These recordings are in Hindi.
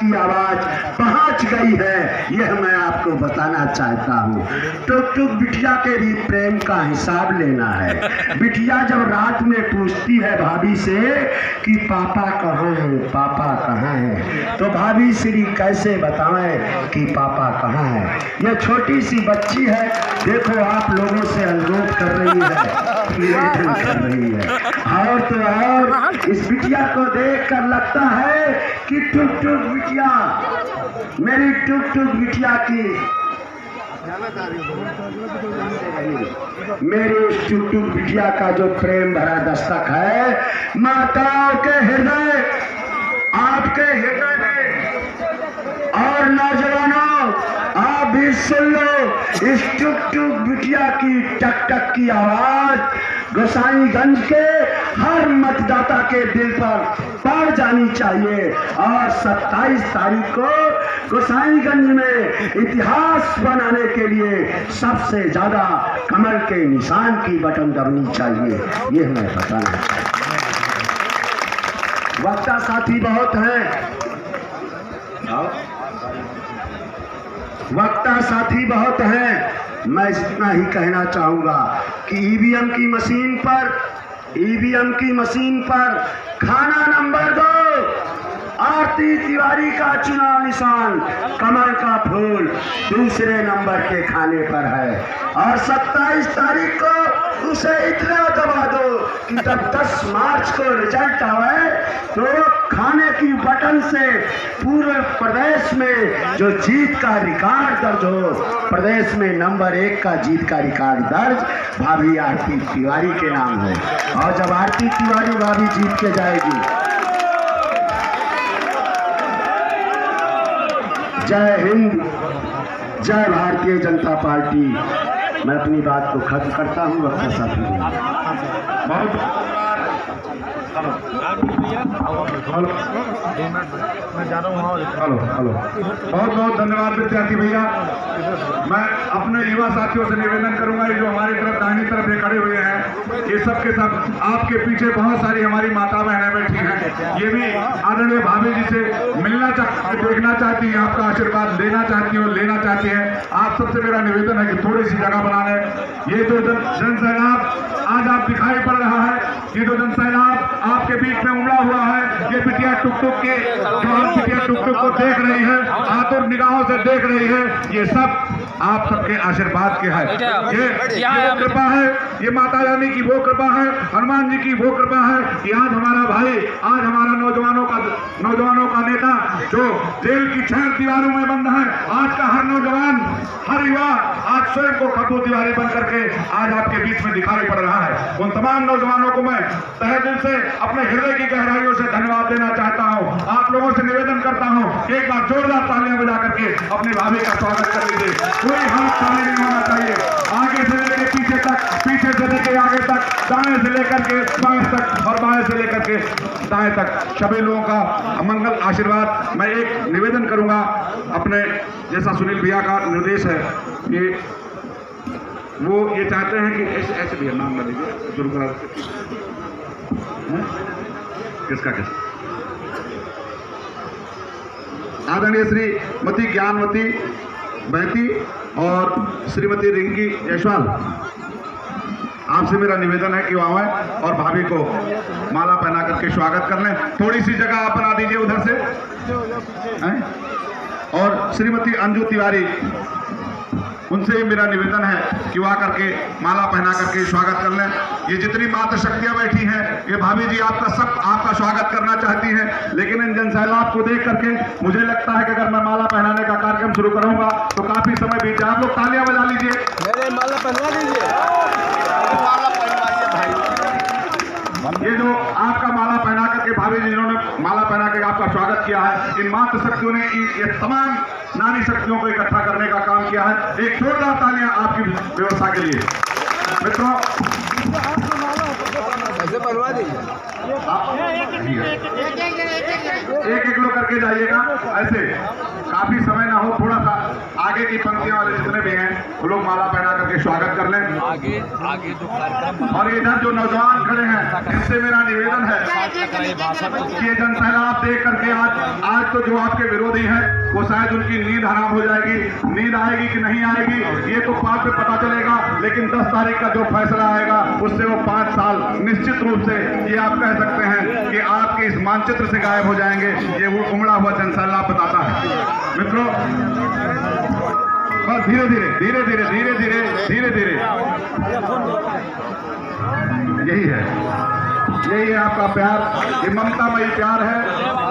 की आवाज पहुंच गई है, यह मैं आपको बताना चाहता हूँ। टुक टुक बिटिया के भी प्रेम का हिसाब लेना है। बिटिया जब रात में पूछती है भाभी से कि पापा कहाँ हैं, पापा कहाँ हैं, तो भाभी श्री कैसे बताएं कि पापा कहाँ है। यह छोटी सी बच्ची है, देखो आप लोगों से अनुरोध कर रही है, निवेदन कर रही है। और तो और इस बिटिया को देखकर लगता है कि टुक टुक बिटिया, मेरी टुक टुक बिटिया की, मेरी इस टुक टुक बिटिया का जो प्रेम भरा दस्तक है, माताओं के हृदय, आपके हृदय में, और नौजवानों आप भी सुन लो, इस टुक टुक बिटिया की टक टक की आवाज गोसाईगंज के हर मतदाता के दिल पर पड़ जानी चाहिए। और 27 तारीख को गोसाईगंज में इतिहास बनाने के लिए सबसे ज्यादा कमल के निशान की बटन दबनी चाहिए, ये हमें बताना है। वक्ता साथी बहुत हैं, वक्ता साथी बहुत हैं, मैं इतना ही कहना चाहूंगा कि ईवीएम की मशीन पर खाना नंबर 2 आरती तिवारी का चुनाव निशान कमल का फूल दूसरे नंबर के खाने पर है। और 27 तारीख को उसे इतना दबा दो कि जब 10 मार्च को रिजल्ट आवे तो खाने की बटन से पूरे प्रदेश में जो जीत का रिकॉर्ड दर्ज हो, प्रदेश में नंबर 1 का जीत का रिकॉर्ड दर्ज भाभी आरती तिवारी के नाम हो। और जब आरती तिवारी भाभी जीत के जाएगी, जय हिंद, जय भारतीय जनता पार्टी। मैं अपनी बात को खत्म करता हूँ। वक्ता साथी बहुत बहुत धन्यवाद विद्यार्थी भैया। मैं अपने युवा साथियों से निवेदन करूंगा, ये जो हमारी तरफ दाहिनी तरफ ये खड़े हुए हैं, ये सब के सब आपके पीछे बहुत सारी हमारी माता बहनें बैठी हैं, ये भी आदरणीय भाभी जी से मिलना देखना चाहती हैं, आपका आशीर्वाद लेना चाहती हैं और लेना चाहती हैं। आप सबसे मेरा निवेदन है कि थोड़ी सी जगह बना लें। ये जो जन सैलाब आज आप दिखाई पड़ रहा है, ये जो जन सैलाब आपके बीच में उमड़ा हुआ है, ये बिटिया टुक टुक के जो हम बिटिया टुक टुक को देख रहे हैं, आतुर निगाहों से देख रही है, ये सब आप सबके आशीर्वाद के है। ये कृपा है, ये माता रानी की वो कृपा है, हनुमान जी की वो कृपा है कि आज हमारा भाई, आज हमारा नौजवानों का नेता जो जेल की 6 दीवारों में बंद है, आज का हर नौजवान, हर युवा आज स्वयं को खब्बू दीवारी बन करके आज आपके बीच में दिखाई पड़ रहा है। उन तमाम नौजवानों को मैं तहे दिल से अपने हृदय की गहराइयों से धन्यवाद देना चाहता हूँ। आप लोगों से निवेदन करता हूँ कि एक बार जोरदार तालियां बजा करके अपनी भाभी का स्वागत कर लीजिए। कोई हाथ खाली नहीं होना चाहिए, आगे से लेकर पीछे तक, पीछे से लेकर आगे तक, दाएं से लेकर के बाएं तक और बाएं से लेकर के दाएं तक, सभी लोगों का मंगल आशीर्वाद। मैं एक निवेदन करूंगा, अपने जैसा सुनील भैया का निर्देश है कि वो ये चाहते हैं कि ऐसे भैया नाम ना लीजिए, शुरू करा किसका आदरणीय श्रीमती ज्ञानवती बैती और श्रीमती रिंकी जायसवाल, आपसे मेरा निवेदन है कि वो आए और भाभी को माला पहना करके स्वागत कर लें। थोड़ी सी जगह आप बना दीजिए उधर से। और श्रीमती अंजू तिवारी, उनसे मेरा निवेदन है कि वो आकर के माला पहना करके स्वागत कर लें। ये जितनी मातृ शक्तियां बैठी हैं, ये भाभी जी आपका स्वागत करना चाहती हैं, लेकिन इन जनसैलाब को देख करके मुझे लगता है कि अगर मैं माला पहनाने का कार्यक्रम शुरू करूंगा तो काफी समय बीत जाए। आप लोग तालियां बजा लीजिए, मेरे माला पहना दीजिए, माला पहनवाइए भाई। ये जो आपका माला पहना करके भाभी जी जिन्होंने माला पहना के आपका स्वागत किया है, इन मातृ शक्तियों ने ये तमाम नारी शक्तियों को इकट्ठा करने का काम किया है। एक जोरदार तालियां आपकी व्यवस्था के लिए। मित्रों इसे बनवा दीजिए। एक एक लोग करके जाइएगा। ऐसे काफी समय ना हो, थोड़ा सा आगे की पंक्तियों वाले जितने भी हैं वो लोग माला पहना करके स्वागत कर लें। आगे आगे जो कार्यक्रम और इधर जो नौजवान खड़े हैं इनसे मेरा निवेदन है कि ये जनसैलाब देख करके आज तो जो आपके विरोधी हैं वो शायद उनकी नींद हराम हो जाएगी। नींद आएगी कि नहीं आएगी ये तो बाद में पता चलेगा, लेकिन 10 तारीख का जो फैसला आएगा उससे वो 5 साल निश्चित रूप से ये आप कह सकते हैं कि आपके इस मानचित्र से गायब हो जाएंगे। ये वो उमड़ा हुआ जनसैलाब बताता है। मित्रों, बस धीरे धीरे धीरे धीरे धीरे धीरे धीरे धीरे यही है आपका प्यार, ये ममतामयी प्यार है,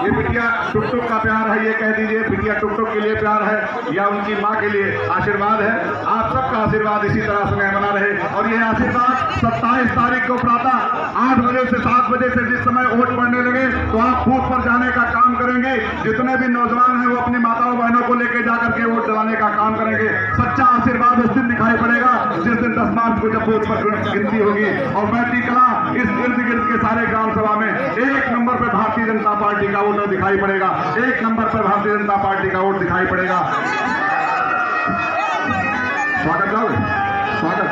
ये बिटिया टुक टुक का प्यार है। ये कह दीजिए बिटिया टुक टुक के लिए प्यार है या उनकी माँ के लिए आशीर्वाद है। आप सबका आशीर्वाद इसी तरह से बना रहे। और ये आशीर्वाद 27 तारीख को प्रातः 8 बजे से 7 बजे से जिस समय वोट पड़ने लगे तो आप बूथ पर जाने का काम करेंगे। जितने भी नौजवान हैं वो अपनी माताओं बहनों को लेकर जाकर के वोट दिलाने का काम करेंगे। सच्चा आशीर्वाद उस दिन दिखाई पड़ेगा जिस दिन 10 मार्च को जब बूथ पर गिनती होगी। और मैं टीकला इस इर्द गिर्द के सारे ग्राम सभा में 1 नंबर पर भारतीय जनता पार्टी का वोट दिखाई पड़ेगा। 1 नंबर पर भारतीय जनता पार्टी का वोट दिखाई पड़ेगा। स्वागत करोगे? स्वागत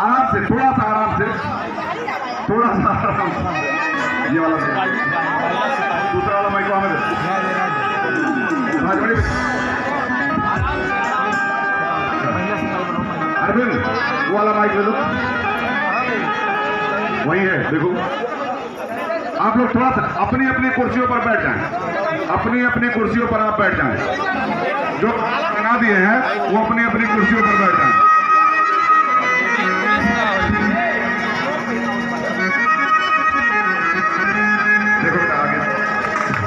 आराम से, थोड़ा सा आराम से, थोड़ा सा आराम से। ये वाला दूसरा वाला माइक को हमें अरविंद वो वाला माइक ले लो, वही है। देखो आप लोग थोड़ा सा अपनी अपनी कुर्सियों पर बैठ जाएं, अपनी अपनी कुर्सियों पर आप बैठ जाएं। जो बना दिए हैं वो अपनी अपनी कुर्सियों पर बैठ जाएं। देखो बेटा आगे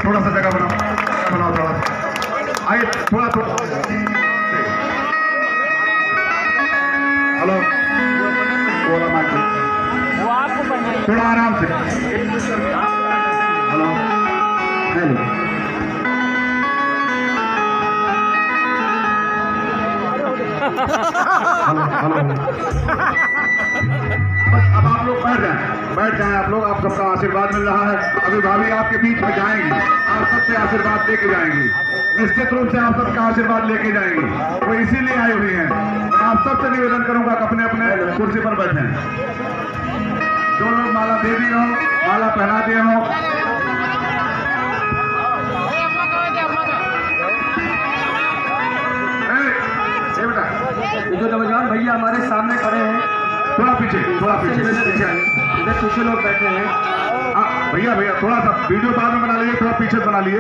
थोड़ा सा जगह बनाओ, थोड़ा सा आइए, थोड़ा हेलो वो वाला माइक थोड़ा आराम से। हेलो हेलो हेलो बस अब आप लोग बैठ जाएं आप लोग। आप सबका आशीर्वाद मिल रहा है। अभी भाभी आपके बीच में जाएंगी, आप सबसे आशीर्वाद लेके जाएंगी। निश्चित रूप से आप सबका आशीर्वाद लेके जाएंगी। वो इसीलिए आई हुई हैं। आप सबसे निवेदन करूंगा कि अपने अपने कुर्सी पर बैठें। जो लोग माला दे दिए हो, माला पहना दिए हो, ये जो नौजवान भैया हमारे सामने खड़े हैं, थोड़ा पीछे इधर पीछे लोग बैठे हैं। भैया थोड़ा सा वीडियो बाद में बना लीजिए, थोड़ा पीछे बना लिए।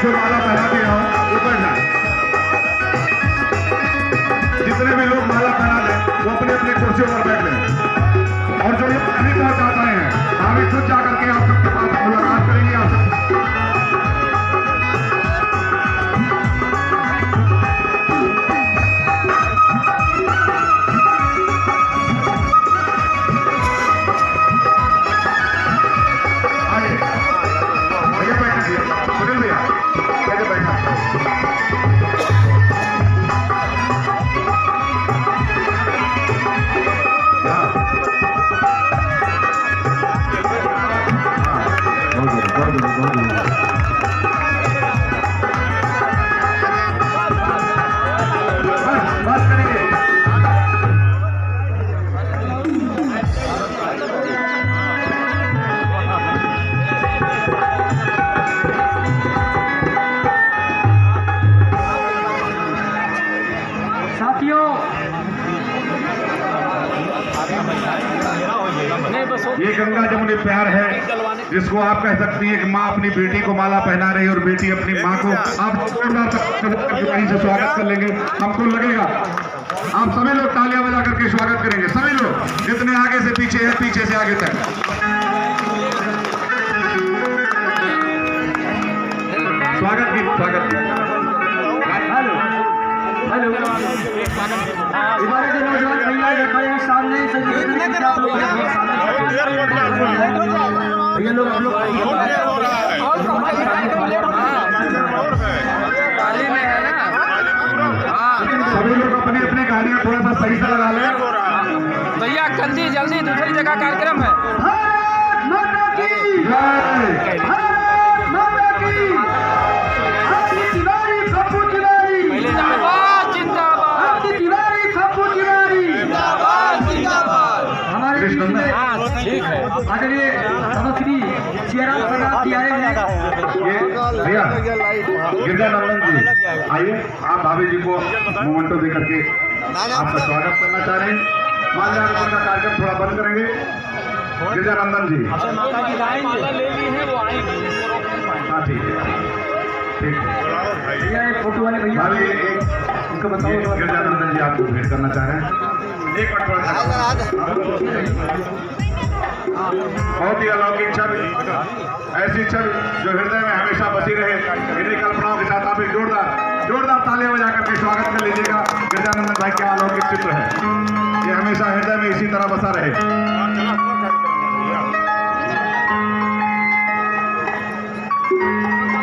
जो माला पहना दिया हो ऊपर जाए। जितने भी लोग माला पहना दें वो अपने अपने कुर्सियों पर बैठ लें। और जो लोग नहीं पहुंच जाते हैं हम खुद जाकर के आप सबके पास मुलाकात करेंगे। आप ये गंगा जमुनी प्यार है जिसको आप कह सकती हैं कि माँ अपनी बेटी को माला पहना रही है और बेटी अपनी माँ को। आप जोरदार से स्वागत कर लेंगे। हमको लगेगा आप सभी लोग तालियां बजा करके स्वागत करेंगे, सभी लोग जितने आगे से पीछे हैं, पीछे से आगे तक। स्वागत की हेलो हेलो हमारे जो नौजवान भैया जो खड़े हैं सामने से आप लोग भैया लोग आप लोग सभी लोग अपनी अपनी गाड़ियां थोड़ा सा सही से लगा लें। भैया जल्दी जल्दी दूसरी जगह कार्यक्रम है। भारत माता की जय। भारत माता की आपकी तिवारी खप्पू तिवारी जिंदाबाद जिंदाबाद आपकी तिवारी खप्पू तिवारी हमारे बीच में ठीक है। आदरणीय श्री जयराम प्रसाद जी आए हैं। ये भैया गिरजानंदन जी आइए, आप भाभी जी को मोमेंटो दे करके आपका स्वागत करना चाह रहे हैं। माल्यार्पण का कार्यक्रम थोड़ा बंद करेंगे। गिरजानंदन जी, हाँ ठीक है, ठीक है। भैया एक फोटो वाले भैया भाभी एक उनको बताओ। गिरजानंदन जी आपको भेंट करना चाह रहे हैं। एक मिनट थोड़ा सा। बहुत ही अलौकिक छवि, ऐसी छवि जो हृदय में हमेशा बसी रहे। इन्हीं कल्पनाओं के साथ आप एक जोरदार तालियां बजा करके स्वागत कर लीजिएगा। गिरजानंदन भाई क्या अलौकिक चित्र है, ये हमेशा हृदय में इसी तरह बसा रहे।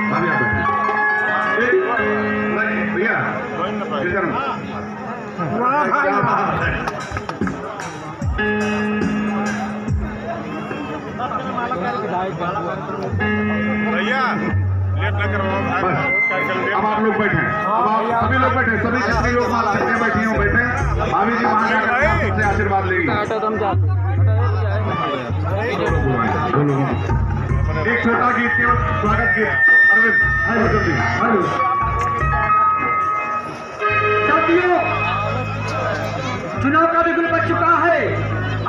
भाभी आप बैठिए। भैया गिरजानंदन, क्या बात है। भैया लेट न करवाओ। बस अब आप लोग बैठे, अब आप सभी लोग बैठे, सभी जितने लोग माला करके बैठी हो बैठे। भाभी जी वहां जाकर सबसे आशीर्वाद लेगी। एक छोटा गीत केवल स्वागत गीत। अरविंद हेलो जल्दी हेलो। साथियों, चुनाव का बिगुल बच चुका है।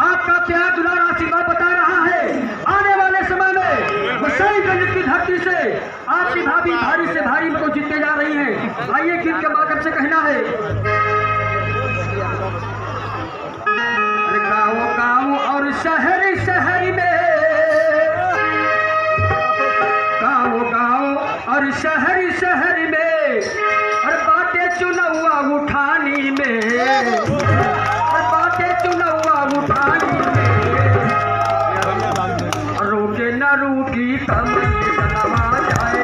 आपका प्यार दुलार आशीर्वाद बता रहा है। आने वाले समय में गोसाईगंज की धरती से आपकी भाभी भारी से भारी को जीतने जा रही है। आइए गीत के माध्यम से कहना है। अरे गाँव गाँव और शहर शहर में, गाँव गाँव और शहर शहर में, और बातें चुनौआ उठानी में, और बातें चुनौआ उठानी में, रोके न रूकी कमर सनवा जाए।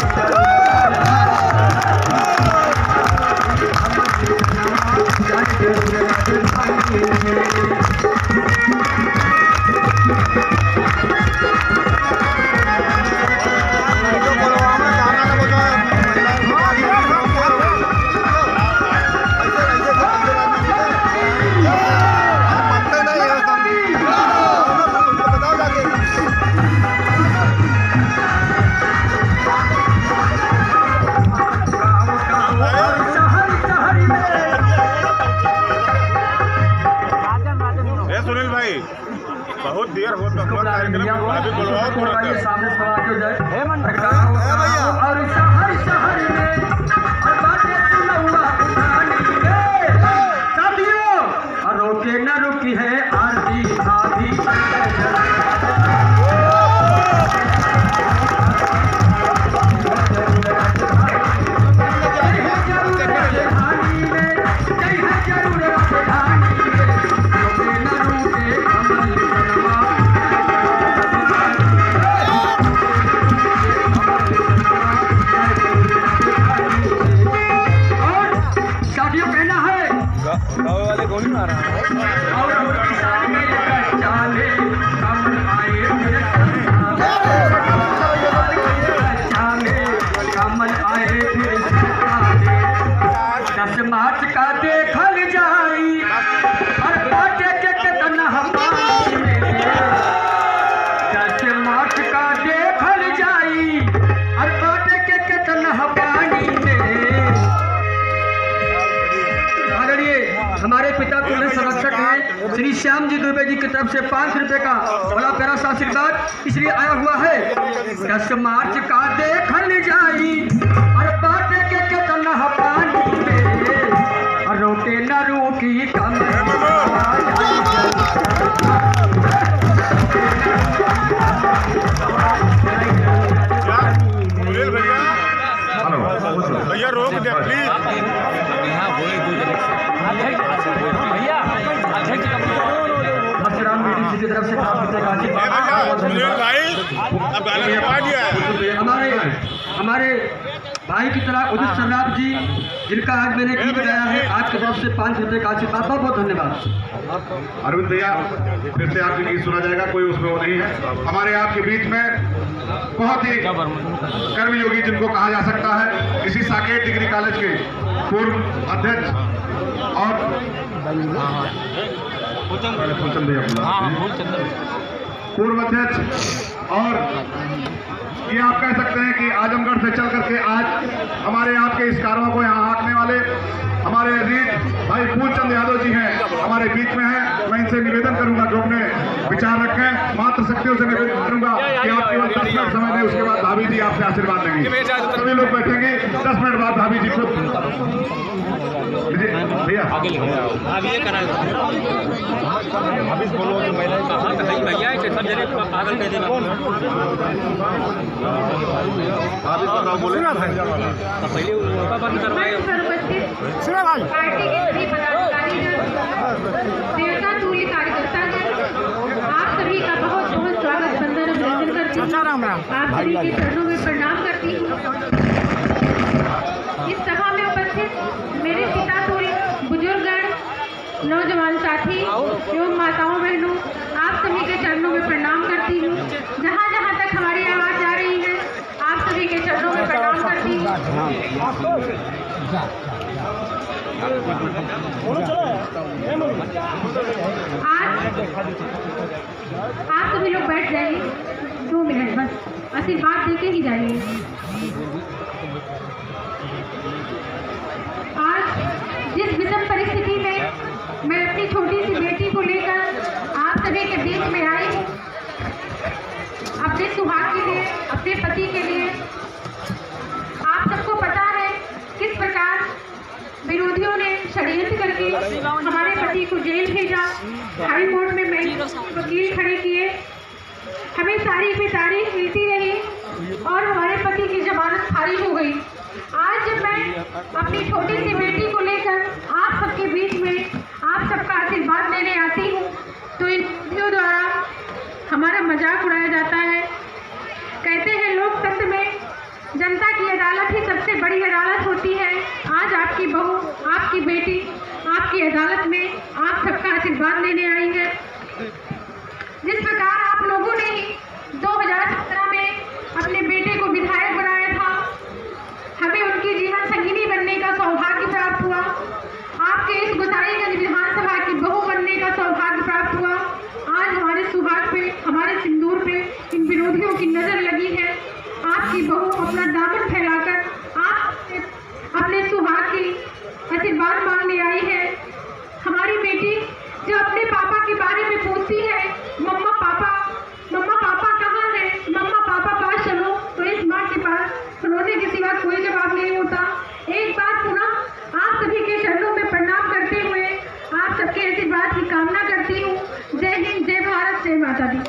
सुनील भाई बहुत देर हो तो कार्यक्रम अभी बुलवाओ थोड़ा सा। सामने सवाल हो जाए। और शहर शहर में, और बातें चुनौआ उठानी में। साथियों, और रोके न रुकी है आरती भाभी। मार्च का देखल जाई, और बाटे के कितना हमारी में। 10 मार्च का देखल जाई, और बाटे के कितना हमारी में। आदरणीय हमारे पिता तुल्य संरक्षक हैं श्री श्याम जी दुबे जी की तरफ से 5 रुपए का बड़ा प्यारा सा आशीर्वाद इसलिए आया हुआ है। 10 मार्च का देखल जाई, और बाटे के कितना पानी में, रोके न रोकी कम भैया रोक दे प्लीज। मस्तिराम मीडिया जी की तरफ से खास पिते का आशीर्वाद। अब गाना लगा दिया है। हमारे भाई की तरह उदित सर्राफ जी, जिनका आज मैंने गीत गाया है, आज की तरफ से 5 रुपये का आशीर्वाद। बहुत बहुत धन्यवाद। अरविंद भैया फिर से आपकी गीत सुना जाएगा, कोई उसमें वो नहीं है। हमारे आपके बीच में बहुत ही कर्मयोगी जिनको कहा जा सकता है, इसी साकेत डिग्री कॉलेज के पूर्व अध्यक्ष और फूलचंद भैया पूर्व अध्यक्ष, और ये आप कह सकते हैं कि आजमगढ़ से चल करके आज हमारे आपके इस कारवां को यहाँ हाँकने वाले हमारे अजीज भाई फूलचंद यादव जी हैं, हमारे बीच में हैं। मैं इनसे निवेदन करूंगा जो अपने विचार रखें, मात्र शक्तियों से निवेदन करूंगा कि आप केवल 10 मिनट समय दें, उसके बाद भाभी जी आपसे आशीर्वाद लेंगे। सभी लोग बैठेंगे, 10 मिनट बाद भाभी जी खुद भैया पार्टी के सभी पदाधिकारी देवता तुल्य कार्यकर्ता आप सभी का बहुत बहुत स्वागत वंदन अभिनंदन करती हूँ। आप सभी के चरणों में प्रणाम करती हूँ। इस सभा में उपस्थित मेरे पिता तुल्य बुजुर्गगण, नौजवान साथी एवं माताओं बहनों, आप सभी के चरणों में प्रणाम करती हूँ। जहाँ जहाँ तक हमारी आवाज़ जा रही है, आप सभी के चरणों में प्रणाम करती हूँ। आज आप सभी लोग बैठ जाइए, 2 मिनट बस आशीर्वाद देके ही जाइए। आज जिस विषम परिस्थिति में मैं अपनी छोटी सी बेटी को लेकर आप सभी के बीच में आई हूँ, अपने सुहाग के लिए, अपने पति के लिए। आप सबको पता है किस प्रकार विरोधियों ने षड्यंत्र करके हमारे पति को जेल भेजा, हाई कोर्ट में वकील खड़े किए, हमें तारीख पे तारीख मिलती रही और हमारे पति की जमानत खारिज हो गई। आज जब मैं अपनी छोटी सी बेटी को लेकर आप सबके बीच में आप सबका आशीर्वाद लेने आती हूँ, तो इन विरोधियों द्वारा हमारा मजाक उड़ाया जाता है। कहते हैं लोकतंत्र में जनता की अदालत ही सबसे बड़ी अदालत होती है। आज आपकी बहू, आपकी बेटी आपकी अदालत में आप सबका आशीर्वाद लेने आई है। जिस प्रकार आप लोगों ने 2017 में अपने बेटे को विधायक बनाया था, हमें उनकी जीवन संगिनी बनने का सौभाग्य प्राप्त हुआ। आपके इस गोसाईगंज विधानसभा की बहू बनने का सौभाग्य प्राप्त हुआ। आज हमारे सुहाग पे, हमारे सिंदूर पे इन विरोधियों की नजर लगी है। आपकी बहू अपना दामन फैलाकर आप अपने सुहाग की आशीर्वाद मांगने आई है। हमारी बेटी जो अपने पापा के बारे में पूछती है, मम्मा पापा कहाँ है, मम्मा पापा पास चलो, तो इस माँ के पास रोने के सिवा कोई जवाब नहीं होता। एक बार पुनः आप सभी के चरणों में प्रणाम करते हुए आप सबके आशीर्वाद की कामना करती हूँ। जय हिंद, जय भारत, जय माता दी।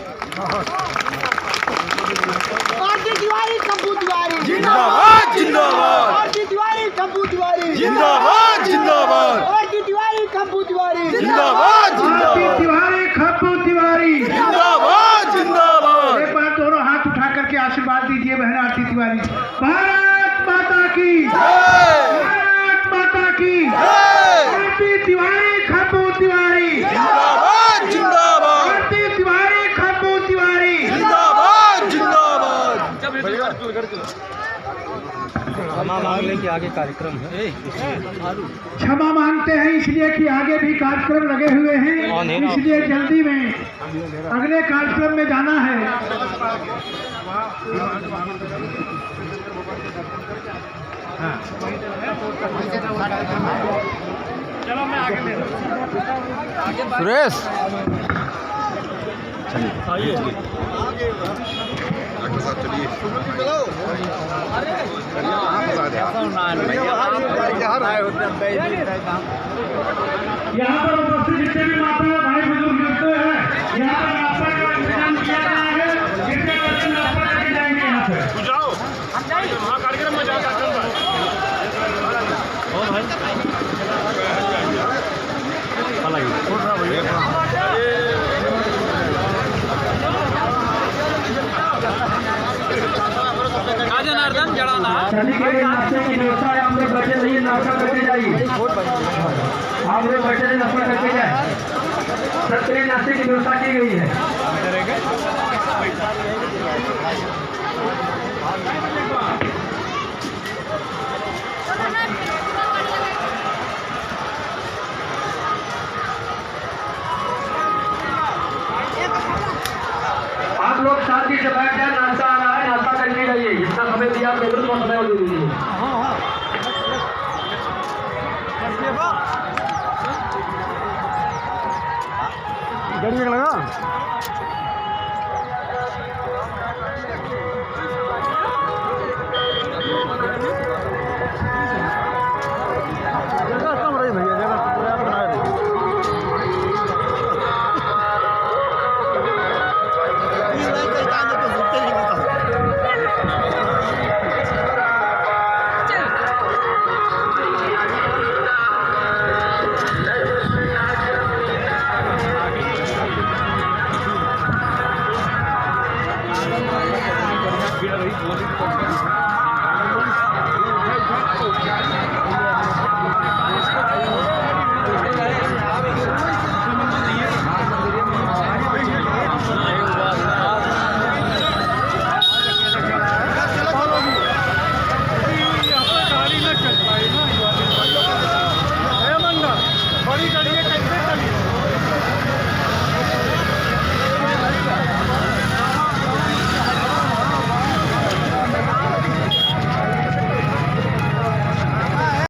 तिवारी कंपू तिवारी जिंदाबाद जिंदाबाद, तिवारी कंपू तिवारी जिंदाबाद जिंदाबाद, तिवारी कंपू तिवारी जिंदाबाद जिंदाबाद, तिवारी खप्पू तिवारी जिंदाबाद जिंदाबाद। एक बार दोनों हाथ उठा करके आशीर्वाद दीजिए बहन आरती तिवारी। भारत माता की, भारत माता की, आरती तिवारी खप्पू तिवारी, जिंदाबाद जिंदाबाद, आरती तिवारी खप्पू तिवारी, जिंदाबाद जिंदाबाद। क्षमा मांगने के आगे कार्यक्रम है। क्षमा मांगते हैं इसलिए कि आगे भी कार्यक्रम लगे हुए हैं, इसलिए जल्दी में अगले कार्यक्रम में जाना है। चलो मैं आगे ले सुरेश यहाँ पर उपस्थित जितने भी माता भाई बुजुर्ग लगते हैं, यहाँ पर नाश्ता का इंतजाम किया गया है, जितने बच्चे नाश्ता करके जाएंगे यहाँ से। जाओ, वहाँ कार्यक्रम में जाओ। नाश्ता करके जाइए। आप लोग बैठे से नाश्ता करके जाए। सब के लिए नाश्ते की व्यवस्था की गई है। आप लोग शांति से बैठ जाए। नाश्ता आ रहा है, नाश्ता करके जाइए। जितना समय दिया आप बिल्कुल उतना समय दे दीजिए।